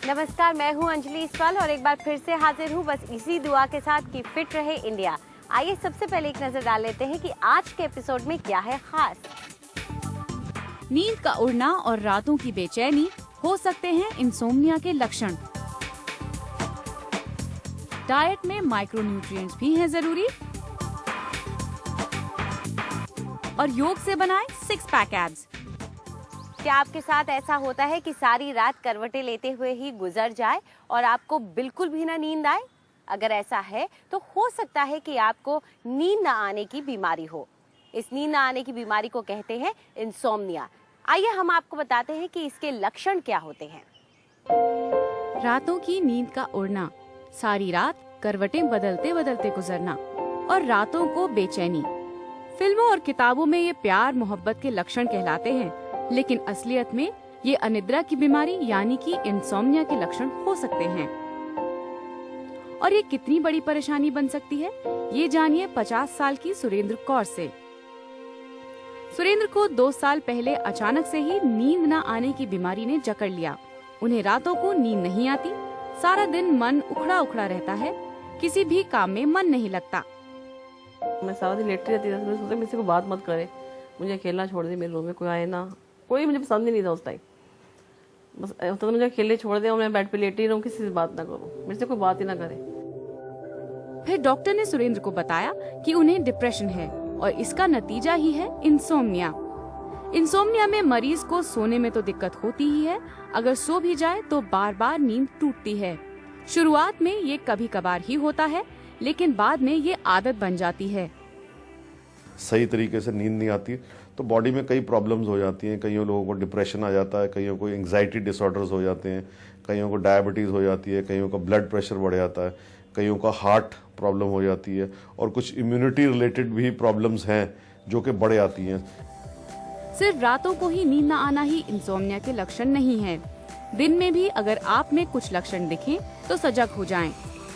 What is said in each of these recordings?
नमस्कार, मैं हूं अंजलि इसवाल और एक बार फिर से हाजिर हूं बस इसी दुआ के साथ कि फिट रहे इंडिया। आइए सबसे पहले एक नजर डाल लेते हैं कि आज के एपिसोड में क्या है खास। नींद का उड़ना और रातों की बेचैनी हो सकते हैं इंसोम्निया के लक्षण। डाइट में माइक्रोन्यूट्रिएंट्स भी हैं जरूरी और योग से बनाएं 6 पैक एब्स। क्या आपके साथ ऐसा होता है कि सारी रात करवटें लेते हुए ही गुजर जाए और आपको बिल्कुल भी ना नींद आए? अगर ऐसा है तो हो सकता है कि आपको नींद न आने की बीमारी हो। इस नींद न आने की बीमारी को कहते हैं इंसोम्निया। आइए हम आपको बताते हैं कि इसके लक्षण क्या होते हैं। रातों की नींद का उड़ना, सारी रात करवटें बदलते बदलते गुजरना और रातों को बेचैनी। फिल्मों और किताबों में ये प्यार मोहब्बत के लक्षण कहलाते हैं, लेकिन असलियत में ये अनिद्रा की बीमारी यानी कि इंसोम्निया के लक्षण हो सकते हैं। और ये कितनी बड़ी परेशानी बन सकती है, ये जानिए 50 साल की सुरेंद्र कौर से। सुरेंद्र को 2 साल पहले अचानक से ही नींद न आने की बीमारी ने जकड़ लिया। उन्हें रातों को नींद नहीं आती, सारा दिन मन उखड़ा उखड़ा रहता है, किसी भी काम में मन नहीं लगता। मैं सारा दिन लेटी रहती थी, मैं सोचती किसी को बात मत करे, मुझे अकेला छोड़ दे, मेरे रूम में कोई आए ना, कोई मुझे पसंद ही नहीं था उस टाइम। बस तो मुझे अकेले छोड़ दे और मैं बेड पे लेटी रहूं, किसी से बात ना करूं, मेरे से कोई बात ही ना करे। फिर डॉक्टर ने सुरेंद्र को बताया कि उन्हें डिप्रेशन है और इसका नतीजा ही है इंसोम्निया। इंसोम्निया में मरीज को सोने में तो दिक्कत होती ही है, अगर सो भी जाए तो बार बार नींद टूटती है। शुरुआत में ये कभी कभार ही होता है, लेकिन बाद में ये आदत बन जाती है। सही तरीके से नींद नहीं आती तो बॉडी में कई प्रॉब्लम्स हो जाती हैं। कईयों लोगों को डिप्रेशन आ जाता है, कईयों को एंग्जाइटी डिसऑर्डर्स हो जाते हैं, कईयों को डायबिटीज़ हो जाती है, कईयों का ब्लड प्रेशर बढ़ जाता है, कईयों का हार्ट प्रॉब्लम हो जाती है और कुछ इम्यूनिटी रिलेटेड भी प्रॉब्लम्स हैं जो कि बढ़ जाती हैं। सिर्फ रातों को ही नींद न आना ही इंसोम्निया के लक्षण नहीं है। दिन में भी अगर आप में कुछ लक्षण दिखें तो सजग हो जाएं।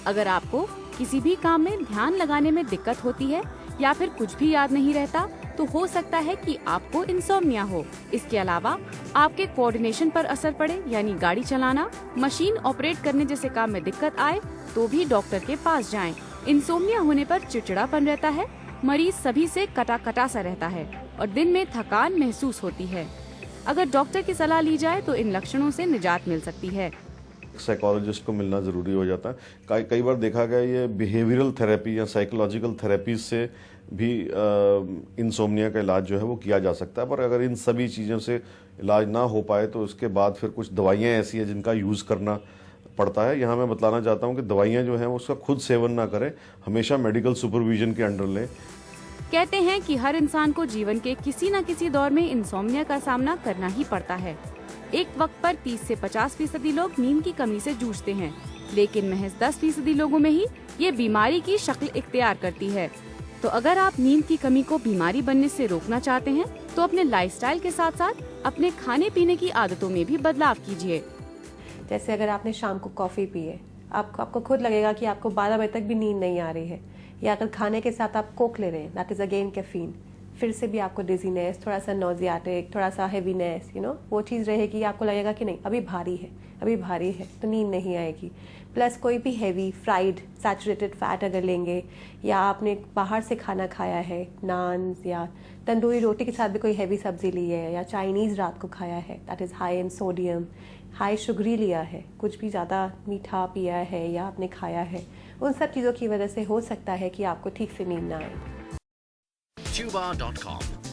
अगर आपको किसी भी काम में ध्यान लगाने में दिक्कत होती है या फिर कुछ भी याद नहीं रहता तो हो सकता है कि आपको इंसोम्निया हो। इसके अलावा आपके कोऑर्डिनेशन पर असर पड़े यानी गाड़ी चलाना, मशीन ऑपरेट करने जैसे काम में दिक्कत आए तो भी डॉक्टर के पास जाएं। इंसोम्निया होने पर चिड़चिड़ापन रहता है, मरीज सभी से कटा सा रहता है और दिन में थकान महसूस होती है। अगर डॉक्टर की सलाह ली जाए तो इन लक्षणों से निजात मिल सकती है। साइकोलॉजिस्ट को मिलना ज़रूरी हो जाता है। कई बार देखा गया ये बिहेवियरल थेरेपी या साइकोलॉजिकल थेरेपीज से भी इंसोम्निया का इलाज जो है वो किया जा सकता है। पर अगर इन सभी चीज़ों से इलाज ना हो पाए तो उसके बाद फिर कुछ दवाइयाँ ऐसी हैं जिनका यूज़ करना पड़ता है। यहाँ मैं बताना चाहता हूँ कि दवाइयाँ जो हैं उसका खुद सेवन ना करें, हमेशा मेडिकल सुपरविजन के अंडर लें। कहते हैं कि हर इंसान को जीवन के किसी न किसी दौर में इंसोम्निया का सामना करना ही पड़ता है। एक वक्त पर 30 से 50% लोग नींद की कमी से जूझते हैं, लेकिन महज 10% लोगों में ही ये बीमारी की शक्ल इख्तियार करती है। तो अगर आप नींद की कमी को बीमारी बनने से रोकना चाहते हैं तो अपने लाइफस्टाइल के साथ साथ अपने खाने पीने की आदतों में भी बदलाव कीजिए। जैसे अगर आपने शाम को कॉफ़ी पी है, आपको खुद लगेगा कि आपको 12 बजे तक भी नींद नहीं आ रही है, या अगर खाने के साथ आप कोक ले रहे हैं, दैट इज़ अगेन कैफीन, फिर से भी आपको डिजीनेस, थोड़ा सा नोजियाटिक, थोड़ा सा हैवीनेस, वो चीज़ रहेगी। आपको लगेगा कि नहीं अभी भारी है तो नींद नहीं आएगी। प्लस कोई भी हैवी फ्राइड सैचुरेटेड फैट अगर लेंगे, या आपने बाहर से खाना खाया है, नान या तंदूरी रोटी के साथ भी कोई हैवी सब्जी ली है, या चाइनीज़ रात को खाया है, that is high in sodium, high sugary लिया है, कुछ भी ज़्यादा मीठा पिया है या आपने खाया है, उन सब चीज़ों की वजह से हो सकता है कि आपको ठीक से नींद ना आए। Tuba.com